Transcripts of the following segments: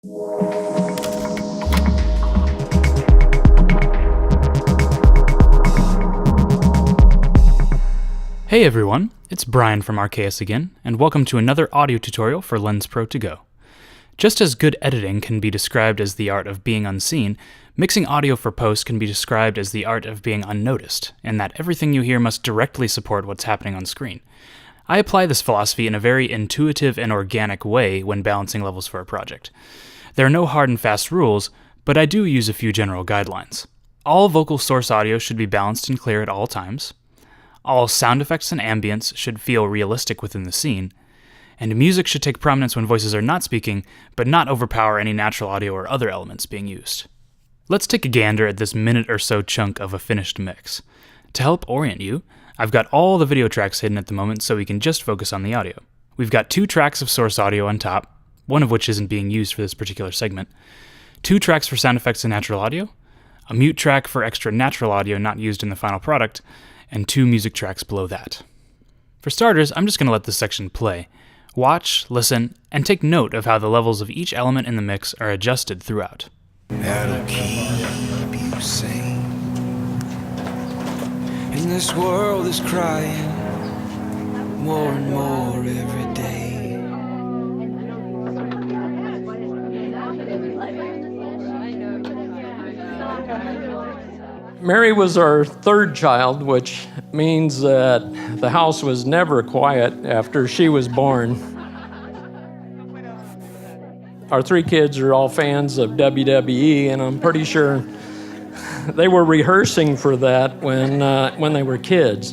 Hey everyone, it's Brian from Archaeus again, and welcome to another audio tutorial for Lens Pro To Go. Just as good editing can be described as the art of being unseen, mixing audio for post can be described as the art of being unnoticed, in that everything you hear must directly support what's happening on screen. I apply this philosophy in a very intuitive and organic way when balancing levels for a project. There are no hard and fast rules, but I do use a few general guidelines. All vocal source audio should be balanced and clear at all times. All sound effects and ambience should feel realistic within the scene, and music should take prominence when voices are not speaking, but not overpower any natural audio or other elements being used. Let's take a gander at this minute or so chunk of a finished mix. To help orient you, I've got all the video tracks hidden at the moment so we can just focus on the audio. We've got 2 tracks of source audio on top, one of which isn't being used for this particular segment, 2 tracks for sound effects and natural audio, a mute track for extra natural audio not used in the final product, and 2 music tracks below that. For starters, I'm just going to let this section play. Watch, listen, and take note of how the levels of each element in the mix are adjusted throughout. That'll keep you sane. And this world is crying more and more every day. Mary was our 3rd child, which means that the house was never quiet after she was born. Our 3 kids are all fans of WWE, and I'm pretty sure they were rehearsing for that when they were kids.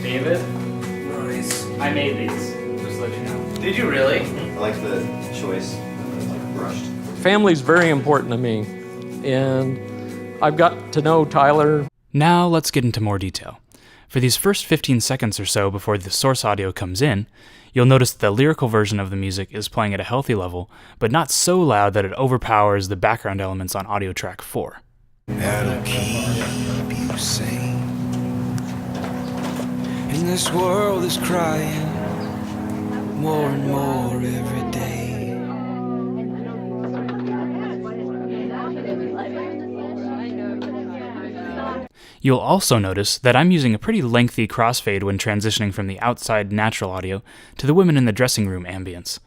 David? Nice. I made these. Just let you know. Did you really? I like the choice, like brushed. Family's very important to me, and I've got to know Tyler. Now let's get into more detail. For these first 15 seconds or so before the source audio comes in, you'll notice the lyrical version of the music is playing at a healthy level, but not so loud that it overpowers the background elements on audio track 4. That'll keep you sane. And this world is crying more and more every day. You'll also notice that I'm using a pretty lengthy crossfade when transitioning from the outside natural audio to the women in the dressing room ambience.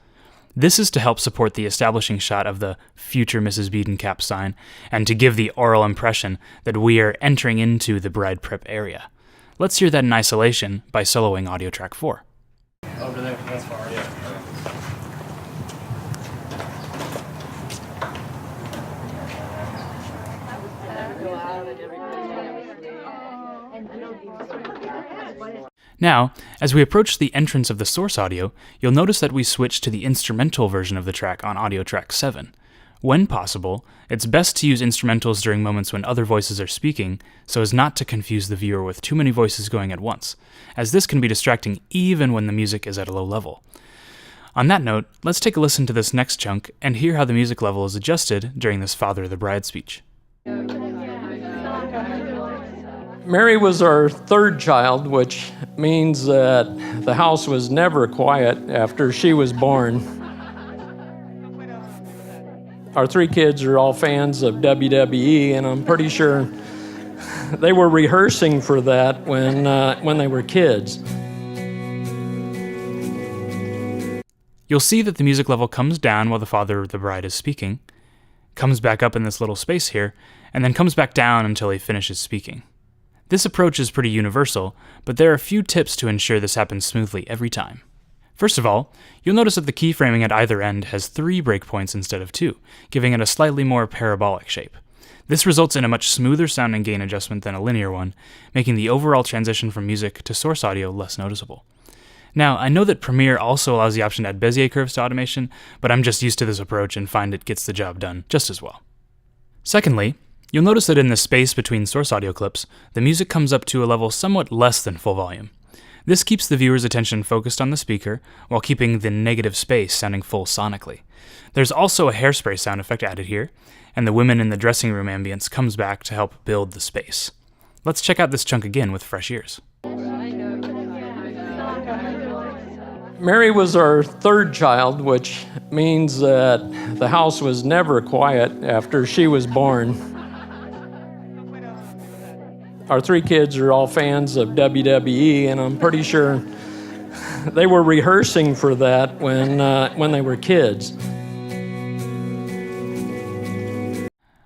This is to help support the establishing shot of the future Mrs. Biedenkap sign, and to give the oral impression that we are entering into the bride prep area. Let's hear that in isolation by soloing audio track 4. Over there, that's far. Yeah. Now, as we approach the entrance of the source audio, you'll notice that we switch to the instrumental version of the track on audio track 7. When possible, it's best to use instrumentals during moments when other voices are speaking, so as not to confuse the viewer with too many voices going at once, as this can be distracting even when the music is at a low level. On that note, let's take a listen to this next chunk and hear how the music level is adjusted during this Father of the Bride speech. Mary was our 3rd child, which means that the house was never quiet after she was born. Our 3 kids are all fans of WWE, and I'm pretty sure they were rehearsing for that when they were kids. You'll see that the music level comes down while the father of the bride is speaking, comes back up in this little space here, and then comes back down until he finishes speaking. This approach is pretty universal, but there are a few tips to ensure this happens smoothly every time. First of all, you'll notice that the keyframing at either end has 3 breakpoints instead of 2, giving it a slightly more parabolic shape. This results in a much smoother sound and gain adjustment than a linear one, making the overall transition from music to source audio less noticeable. Now, I know that Premiere also allows the option to add Bezier curves to automation, but I'm just used to this approach and find it gets the job done just as well. Secondly, you'll notice that in the space between source audio clips, the music comes up to a level somewhat less than full volume. This keeps the viewer's attention focused on the speaker, while keeping the negative space sounding full sonically. There's also a hairspray sound effect added here, and the women in the dressing room ambience comes back to help build the space. Let's check out this chunk again with fresh ears. Mary was our third child, which means that the house was never quiet after she was born. Our three kids are all fans of WWE, and I'm pretty sure they were rehearsing for that when they were kids.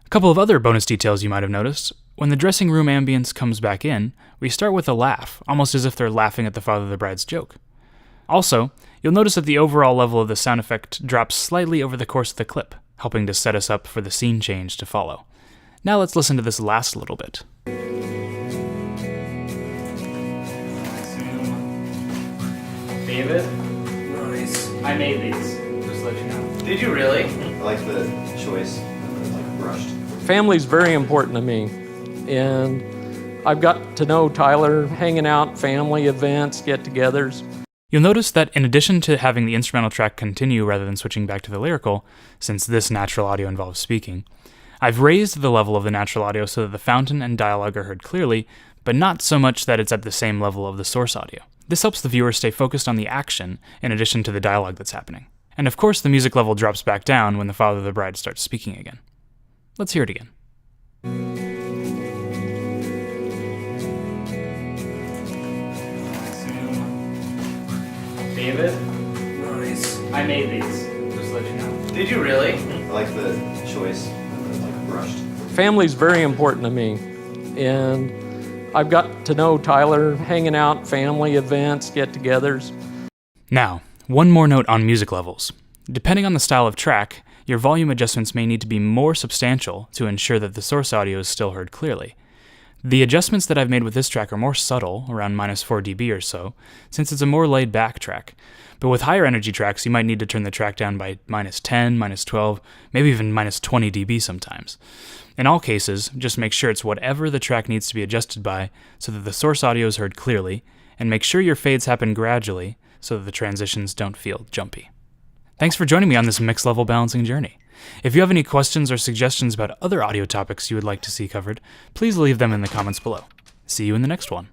A couple of other bonus details you might have noticed. When the dressing room ambience comes back in, we start with a laugh, almost as if they're laughing at the father of the bride's joke. Also, you'll notice that the overall level of the sound effect drops slightly over the course of the clip, helping to set us up for the scene change to follow. Now let's listen to this last little bit. David, Nice. I made these. Just to let you know. Did you really? I like the choice, like brushed. Family's very important to me, and I've got to know Tyler hanging out, family events, get-togethers. You'll notice that in addition to having the instrumental track continue rather than switching back to the lyrical, since this natural audio involves speaking, I've raised the level of the natural audio so that the fountain and dialogue are heard clearly, but not so much that it's at the same level of the source audio. This helps the viewer stay focused on the action in addition to the dialogue that's happening. And of course the music level drops back down when the father of the bride starts speaking again. Let's hear it again. David, Nice. I made these. Just to let you know. Did you really? I like the choice, like brushed. Family's very important to me, and I've got to know Tyler hanging out, family events, get-togethers. Now, one more note on music levels. Depending on the style of track, your volume adjustments may need to be more substantial to ensure that the source audio is still heard clearly. The adjustments that I've made with this track are more subtle, around -4 dB or so, since it's a more laid-back track. But with higher energy tracks, you might need to turn the track down by -10, -12, maybe even -20 dB sometimes. In all cases, just make sure it's whatever the track needs to be adjusted by so that the source audio is heard clearly, and make sure your fades happen gradually so that the transitions don't feel jumpy. Thanks for joining me on this mix-level balancing journey. If you have any questions or suggestions about other audio topics you would like to see covered, please leave them in the comments below. See you in the next one.